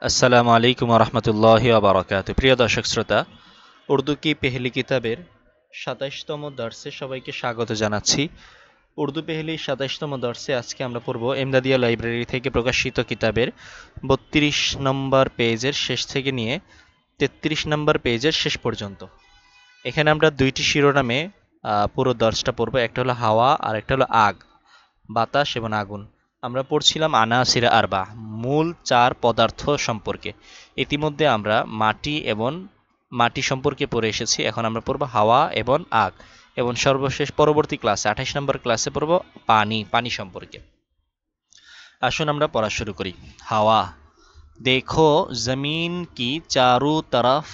আসসালামু আলাইকুম রহমতুল্লাহি ওয়া প্রিয় দর্শক শ্রোতা, উর্দু কি পেহলি কিতাবের ২৭তম দর্সে সবাইকে স্বাগত জানাচ্ছি। উর্দু পেহলি ২৭তম দর্সে আজকে আমরা পড়ব এমদাদিয়া লাইব্রেরি থেকে প্রকাশিত কিতাবের ৩২ নম্বর পেজের শেষ থেকে নিয়ে ৩৩ নম্বর পেজের শেষ পর্যন্ত। এখানে আমরা দুইটি শিরোনামে পুরো দর্সটা পড়ব। একটা হলো হাওয়া আর একটা হলো আগ, বাতাস এবং আগুন। আমরা পড়ছিলাম আনাসির আরবা, মূল চার পদার্থ সম্পর্কে। ইতিমধ্যে আমরা মাটি সম্পর্কে পড়ে এসেছি। এখন আমরা পড়ব হাওয়া এবং আগ, এবং সর্বশেষ পরবর্তী ক্লাসে ২৮ নম্বর ক্লাসে পড়ব পানি সম্পর্কে। আসুন আমরা পড়া শুরু করি। হাওয়া। देखो जमीन की चारों तरफ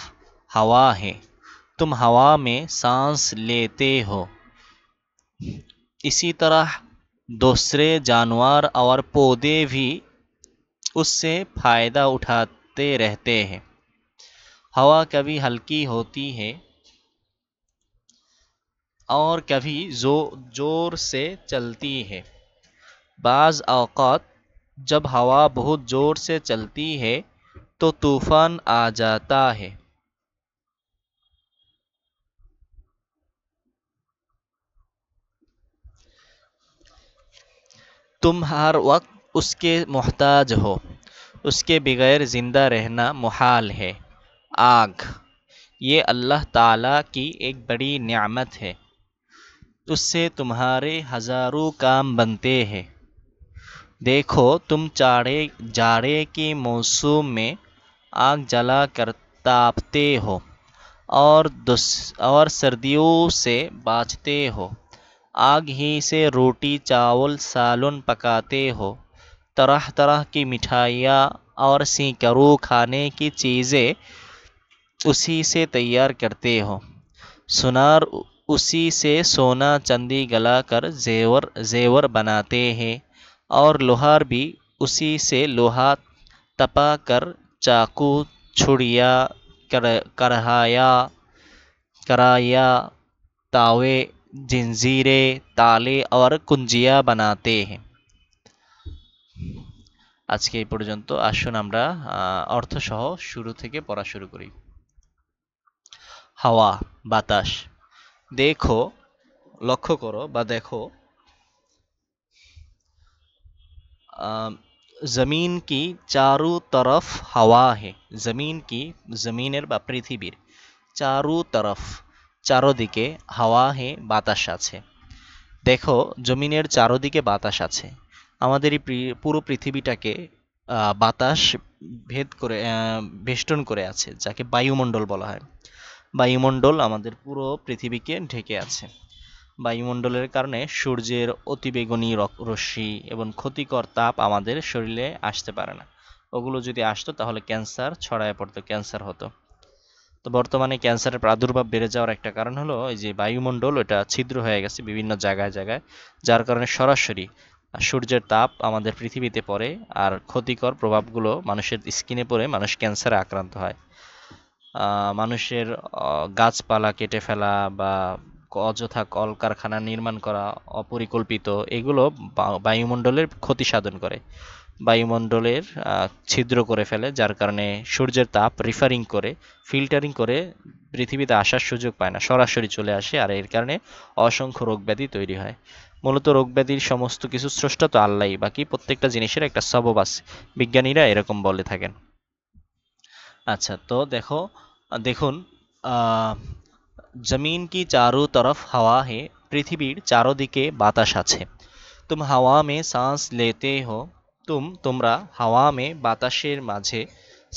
हवा है, तुम हवा में सांस लेते हो। इसी तरह दूसरे जानवर और पौधे भी उससे फायदा उठाते रहते हैं। हवा कभी हल्की होती है और कभी जोर से चलती है। बाज़ औक़ात जब हवा बहुत ज़ोर से चलती है तो तूफ़ान आ जाता है। तुम हर वक्त उसके मोहताज हो, उसके बगैर ज़िंदा रहना मुहाल है। आग। ये अल्लाह ताला की एक बड़ी नेमत है, उससे तुम्हारे हज़ारों काम बनते हैं। देखो तुम जाड़े के मौसम में आग जला कर तापते हो और सर्दियों से बचते हो। आग ही से रोटी चावल सालन पकाते हो। तरह तरह की मिठाइयाँ और सैकड़ों खाने की चीज़ें उसी से तैयार करते हो। सुनार उसी से सोना चांदी गला कर जेवर बनाते हैं, और लोहार भी उसी से लोहा तपा कर चाकू छुड़िया करहाया कराया तावे जंजीरें ताले और कुंजिया बनाते हैं। আজকে এই পর্যন্ত। আসুন আমরা অর্থসহ শুরু থেকে পড়া শুরু করি। হাওয়া, বাতাস। দেখো, লক্ষ্য করো বা দেখো, জমিন কি চারু তরফ হাওয়া হে। জমিনের বা পৃথিবীর চারু তরফ, চারোদিকে হাওয়া হে, বাতাস আছে। দেখো, জমিনের চারোদিকে বাতাস আছে। আমাদের এই পুরো পৃথিবীটাকে বাতাস ভেদ করে বেষ্টন করে আছে, যাকে বায়ুমণ্ডল বলা হয়। বায়ুমণ্ডল আমাদের পুরো পৃথিবীকে ঢেকে আছে। বায়ুমণ্ডলের কারণে সূর্যের অতিবেগুনি রশ্মি এবং ক্ষতিকর তাপ আমাদের শরীরে আসতে পারে না। ওগুলো যদি আসতো তাহলে ক্যান্সার ছড়ায় পড়তো, ক্যান্সার হতো। তো বর্তমানে ক্যান্সারের প্রাদুর্ভাব বেড়ে যাওয়ার একটা কারণ হলো এই যে বায়ুমণ্ডল, ওটা ছিদ্র হয়ে গেছে বিভিন্ন জায়গায় জায়গায়, যার কারণে সরাসরি সূর্যের তাপ আমাদের পৃথিবীতে পড়ে, আর ক্ষতিকর প্রভাবগুলো মানুষের স্কিনে পড়ে মানুষ ক্যান্সারে আক্রান্ত হয়। মানুষের গাছপালা কেটে ফেলা বা অযথা কলকারখানা নির্মাণ করা অপরিকল্পিত, এগুলো বায়ুমণ্ডলের ক্ষতি সাধন করে, বায়ুমণ্ডলের ছিদ্র করে ফেলে, যার কারণে সূর্যের তাপ ফিল্টারিং করে পৃথিবীতে আসার সুযোগ পায় না, সরাসরি চলে আসে, আর এর কারণে অসংখ্য রোগব্যাধি তৈরি হয়। মূলত রোগব্যাধির সমস্ত কিছু স্রষ্টা তো আল্লাহই, বাকি প্রত্যেকটা জিনিসের একটা সবব আছে, বিজ্ঞানীরা এরকম বলে থাকেন। আচ্ছা, তো দেখুন, জমিন কি চারো তরফ হাওয়া হে, পৃথিবীর চারোদিকে বাতাস আছে। তুম হাওয়া মে সাঁস লেতে হো, তোমরা হাওয়া মে বাতাসের মাঝে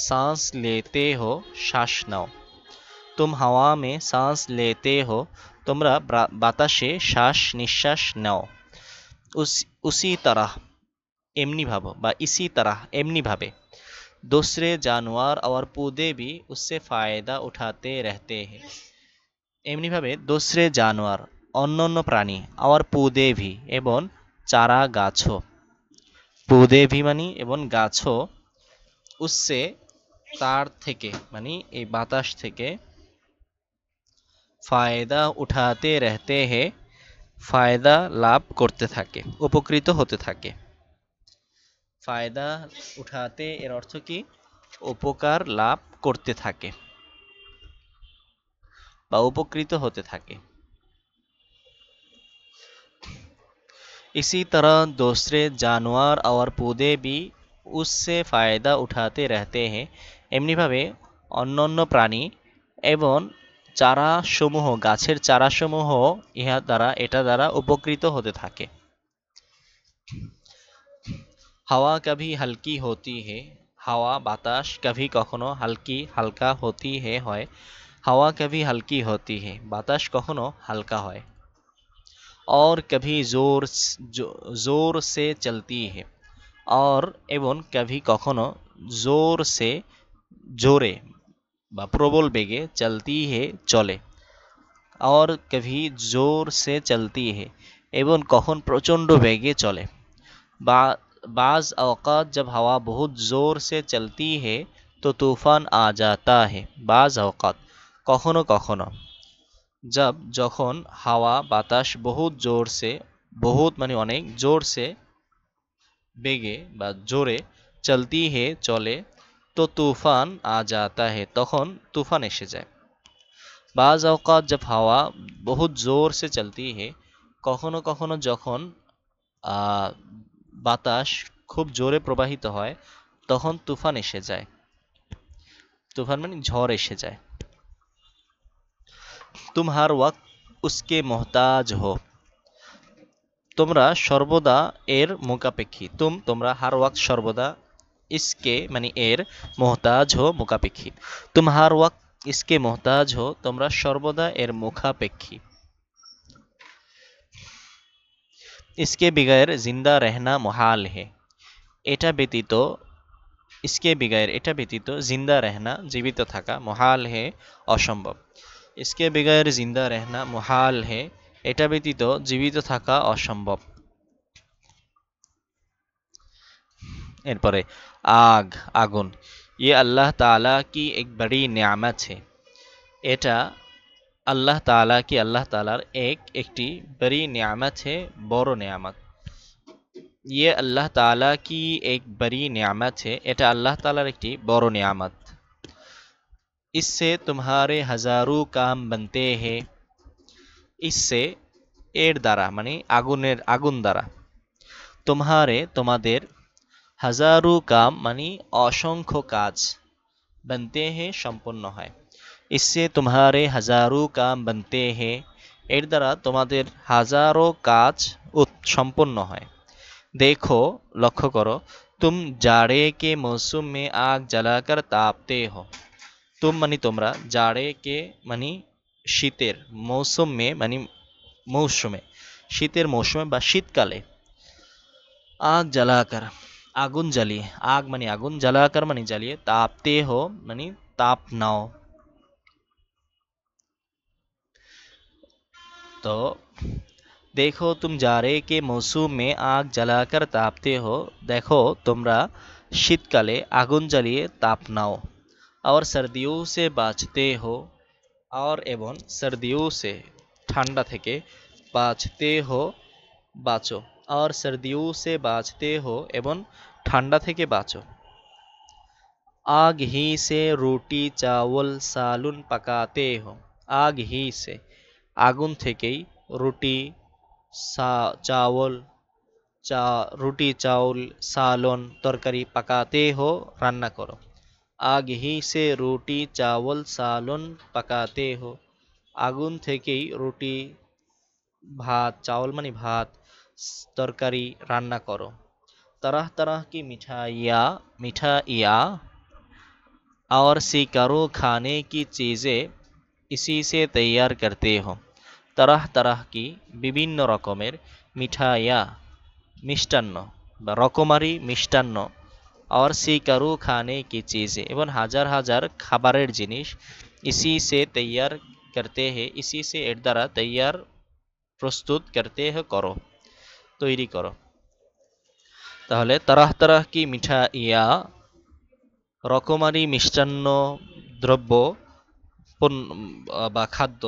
সাঁস লেতে হো, শ্বাস নাও। তুম হাওয়া মে সাঁস লেতে হো, তোমরা বাতাসে শ্বাস নিঃশ্বাস নাও। উসি তরহ, এমনি ভাবো, বা ইসি তরহ, এমনি ভাবে। दूसरे जानवर और पौधे भी उससे फायदा उठाते रहते हैं। এমনিভাবে দোসরে জানোয়ার, অন্যান্য প্রাণী, আওয়ার পৌদে ভি, এবং চারা গাছও, পৌদে ভি মানি এবং গাছও, উসসে তার থেকে মানে এই বাতাস থেকে, ফায়দা উঠাতে রহতে হে, ফায়দা লাভ করতে থাকে, উপকৃত হতে থাকে। ফায়দা উঠাতে এর অর্থ কি? উপকার লাভ করতে থাকে বা উপকৃত হতে থাকে। इसी तरह दूसरे जानवर और पौधे भी उससे फायदा उठाते रहते हैं। এমনিভাবে অন্যান্য প্রাণী এবং চারাসমূহ গাছের চারাসমূহ এটা দ্বারা উপকৃত হতে থাকে। হাওয়া कभी हल्की होती है, হাওয়া বাতাস कभी কখনো হালকি হালকা होती है হয়, হাওয়া कभी हल्की होती है বাতাস কখনো হালকা হয়। और कभी जोर से चलती है, और एवं कभी কখনো जोर से জোরে বা প্রবল বেগে চলती है চলে। और कभी जोर से चलती है एवं কখন প্রচণ্ড বেগে চলে। बाज औकात जब हवा बहुत ज़ोर से चलती है तो तूफ़ान आ जाता है। बाज औकात কখনো কখনো, जब যখন হাওয়া বাতাস বহুত জোর সে, বহুত মানে অনেক, জোর সে বেগে বা জোরে, চলতি হে চলে, তো তুফান আ जाता है তখন তুফান এসে যায়। বাজ औकात जब हवा बहुत जोर से चलती है, কখনো কখনো যখন বাতাস খুব জোরে প্রবাহিত হয় তখন তুফান এসে যায়। তুফান মানে ঝড় এসে যায়। तुम हर वक्त उसके मोहताज हो, তোমরা সর্বদা এর মুখাপেক্ষী। তোমরা হার ওয়াক্ত সর্বদা, ইসকে মানে এর, মোহতাজ হো মুখাপেক্ষী। তুম হার ওয়াক্ত ইসকে মোহতাজ হো, তোমরা সর্বদা এর মুখাপেক্ষী। इसके बिगैर जिंदा रहना मुहाल है, এটা ব্যতীত, इसके बिगैर এটা ব্যতীত, জিন্দা रहना জীবিত থাকা, মুহাল হে অসম্ভব। इसके बिगैर जिंदा रहना मुहाल है এটা ব্যতীত জীবিত থাকা অসম্ভব। এরপরে आग আগুন, ये अल्लाह ताला की एक बड़ी नियामत है, এটা আল্লাহ তাআলা কি, আল্লাহ তাআলার একটি বড়ি নিয়ামত है, বড় নিয়ামত। ये अल्लाह ताला की एक बड़ी नियामत है, এটা আল্লাহ তাআলার একটি বড় নিয়ামত। इससे तुम्हारे हजारों काम बनते हैं, इससे এর দ্বারা মানে আগুন দ্বারা, তোমারে তোমাদের, হাজারু কাম মানে অসংখ্য কাজ, बनते हैं সম্পন্ন হয়। इससे तुम्हारे हजारों काम बनते हैं, এর দ্বারা তোমাদের হাজারো কাজ সম্পন্ন হয়। देखो লক্ষ্য করো, तुम जाड़े के मौसम में आग जलाकर तापते हो, तुम মানে তোমরা, জাড়ে কে মানে শীতের, মৌসুম মে মানে মৌসুমে, শীতের মৌসুমে বা শীতকালে, আগ জ্বালাকার আগুন জ্বালিয়ে, আগ মানে আগুন, জ্বালাকার মানে জ্বালিয়ে, তাপতে হো মানে তাপ নাও। तो देखो तुम जाड़े के मौसम में आग जलाकर तापते हो, देखो তোমরা শীতকালে আগুন জ্বালিয়ে তাপ নাও। और सर्दियों से বাঁচতে हो, और এবং सर्दियों से ঠান্ডা থেকে, বাঁচতে हो বাঁচো, और सर्दियों से বাঁচতে हो এবং ঠান্ডা থেকে বাঁচো। आग ही से रोटी चावल सालुन पकाते हो, आग ही से আগুন থেকেই, রুটি চাওল রুটি চাউল, সালন তরকারি, পাকাতে হো রান্না করো। आग ही से रोटी चावल सालन पकाते हो, আগুন থেকেই রুটি ভাত, চাউল মানে ভাত, তরকারি রান্না করো। तरह तरह की मिठाइयाँ और शिकारो खाने की चीज़ें इसी से तैयार करते हो। तरह तरह की বিভিন্ন রকমের, মিঠাইয়া মিষ্টান্ন বা রকমারি মিষ্টান্ন, और শিকারু খানে কি চিজে এবং হাজার হাজার খাবারের জিনিস, ইসি সে তৈয়ার করতে হে, ইসি সে এর দ্বারা, তৈয়ার প্রস্তুত, করতে হে করো, তৈরি করো। তাহলে তরাহ তরাহ কি মিঠাইয়া, রকমারি মিষ্টান্ন দ্রব্য বা খাদ্য,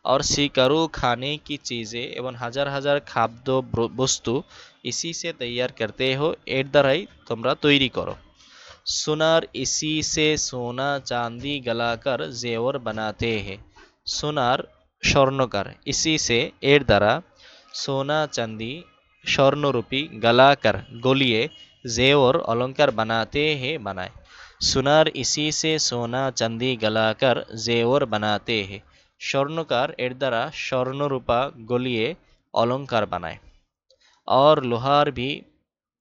और শিকারু খানে কি চিজে এবং হাজার হাজার খাদ্য বস্তু, ইসি সে তৈয়ার করতে হো এর দ্বারাই তোমরা তৈরি করো। सुनार इसी से सोना चांदी गलाकर जेवर बनाते हैं। সোনার স্বর্ণকার ইসি সে এর দ্বারা সোনা চাঁদি স্বর্ণরূপী গালাকার গলিয়ে জেওর অলঙ্কার বানাতে হে বানায়। সোনার ইসি সে সোনা চাঁদি গালাকার জেওর বানাতে হে স্বর্ণকার এর দ্বারা স্বর্ণরূপা গলিয়ে অলঙ্কার বানায়। और लोहार भी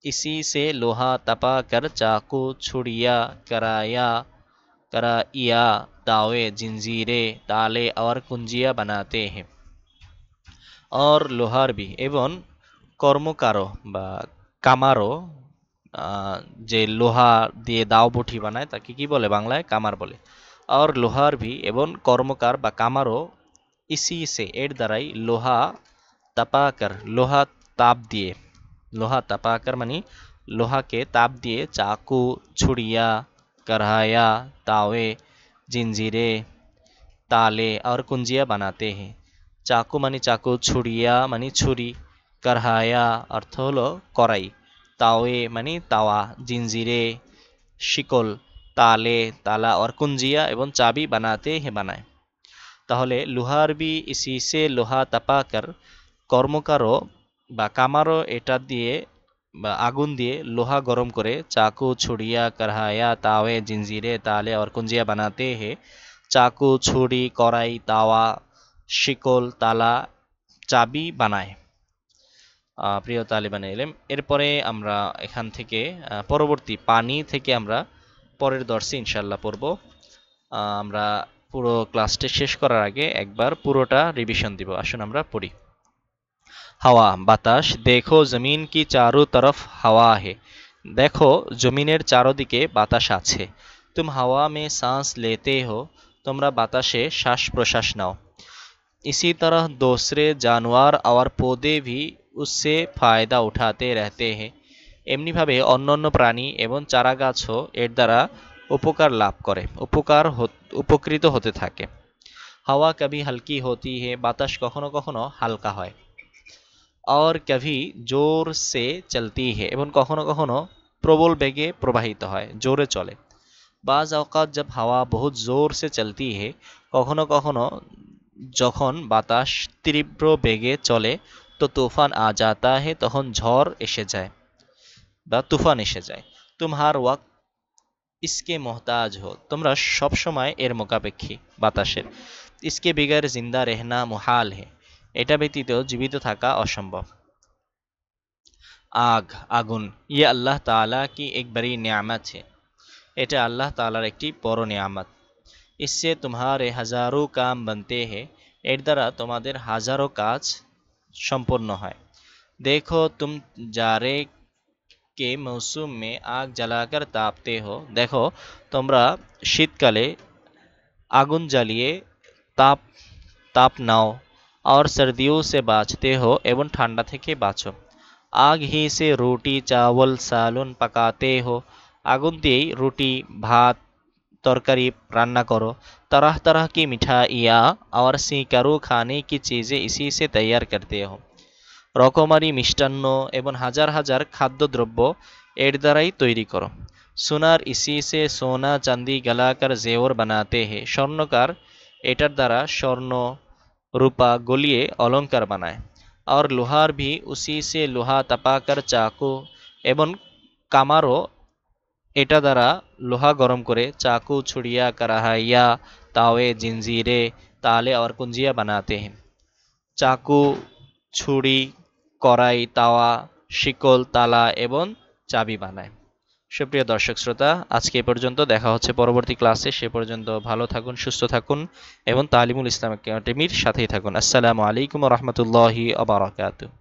इसी से लोहा तपा कर चाकू छुड़िया कराइया दावे जिंजीरें ताले और कुंजिया बनाते हैं। और लोहार भी এবং কর্মকারও বা কামারও যে লোহা দিয়ে দাও বটি বানায় তাকে কি বলে বাংলায় কামার বলে। और লোহার भी এবং কর্মকার বা কামারও ইসি সে এর দ্বারাই লোহা তাপাকার লোহা তাপ দিয়ে লোহা তাপাকার মানে লোহাকে তাপ দিয়ে চাকু ছুরিয়া करहाया तावे जिंजीरे ताले और कुंजिया बनाते हैं। चाकू मानी चाकू छुरिया मानी छुरी करहाया अर्थ हलो कड़ाई तावे मानी तावा जिंजीरे शिकल ताले ताला और कुंजिया एवं चाबी बनाते हैं बनाए। তাহলে লোহার বি ইসি সে লোহা তাপাকার কর্মকারও বা কামারও এটা দিয়ে বা আগুন দিয়ে লোহা গরম করে চাকু ছুরিয়া करहाया तावे जिंजीरे ताले और कुंजिया बनाते हैं। চাকু ছুরি কড়াই তাওয়া শিকল তালা চাবি বানায়। প্রিয় তালিবান ইলম এরপরে আমরা এখান থেকে পরবর্তী পানি থেকে আমরা পরের দর্শে ইনশাআল্লাহ পড়ব। আমরা পুরো ক্লাসটি শেষ করার আগে একবার পুরোটা রিভিশন দিব। আসুন আমরা পড়ি। হাওয়া বাতাস দেখো জমিন কি চারো তরফ হাওয়া হে দেখো জমিনের চারদিকে বাতাস আছে। तुम हवा में सांस लेते हो তোমরা বাতাসে শ্বাস প্রশ্বাস নাও। इसी तरह दूसरे जानवर और पौधे भी उससे फायदा उठाते रहते हैं এমনিভাবে অন্যান্য প্রাণী এবং চারাগাছও এর দ্বারা উপকার লাভ করে উপকৃত হতে থাকে। হাওয়া কবি হালকি হতি হে বাতাস কখনো কখনো হালকা হয়। और कभी जोर से चलती है এবং কখনো কখনো প্রবল বেগে প্রবাহিত হয় জোরে চলে। बाज़ औक़ात जब हवा बहुत ज़ोर से चलती है কখনো কখনো যখন বাতাস তীব্র বেগে চলে তো তুফান आ जाता है তখন ঝড় এসে যায় বা তুফান এসে যায়। तुम हर वक्त इसके मोहताज हो তোমরা সব সময় এর মোকাপেক্ষী বাতাসের। इसके बिगर जिंदा रहना मुहाल है এটা ব্যতীত জীবিত থাকা অসম্ভব। आग আগুন ये अल्लाह ताला की एक बड़ी नियामत है এটা আল্লাহ তাআলার একটি বড় নিয়ামত। इससे तुम्हारे हजारों काम बनते हैं এর দ্বারা তোমাদের হাজারো কাজ সম্পন্ন হয়। देखो तुम जाड़े के मौसम में आग जलाकर तापते हो দেখো তোমরা শীতকালে আগুন জ্বালিয়ে তাপ নাও। और सर्दियों से बाँचते हो एवं ठंडा থেকে বাঁচো। आग ही से रोटी चावल सालन पकाते हो আগুন দিয়েই রুটি ভাত तरकारी रान्ना करो। तरह तरह की मिठाइयाँ और सीकरू खाने की चीज़ें इसी से तैयार करते हो রকমারি মিষ্টান্ন এবং হাজার হাজার খাদ্যদ্রব্য এর দ্বারাই তৈরি করো। সোনার ইসি সে সোনা চাঁদি গলাকার জেওর বানাতে হে স্বর্ণকার এটার দ্বারা স্বর্ণ রূপা গলিয়ে অলঙ্কার বানায়। और लोहार भी उसी से लोहा तपाकर चाकू এবং কামারও এটা দ্বারা লোহা গরম করে চাকু ছুরিয়া कराइया तावे जिंजीरे ताले और कुंजिया बनाते हैं চাকু ছুরি কড়াই তাওয়া শিকল তালা এবং চাবি বানায়। সুপ্রিয় দর্শক শ্রোতা আজকে এ পর্যন্ত দেখা হচ্ছে পরবর্তী ক্লাসে। সে পর্যন্ত ভালো থাকুন সুস্থ থাকুন এবং তালিমুল ইসলাম একাডেমির সাথেই থাকুন। আসসালামু আলাইকুম ওয়া রাহমাতুল্লাহি ওয়া বারাকাতুহু।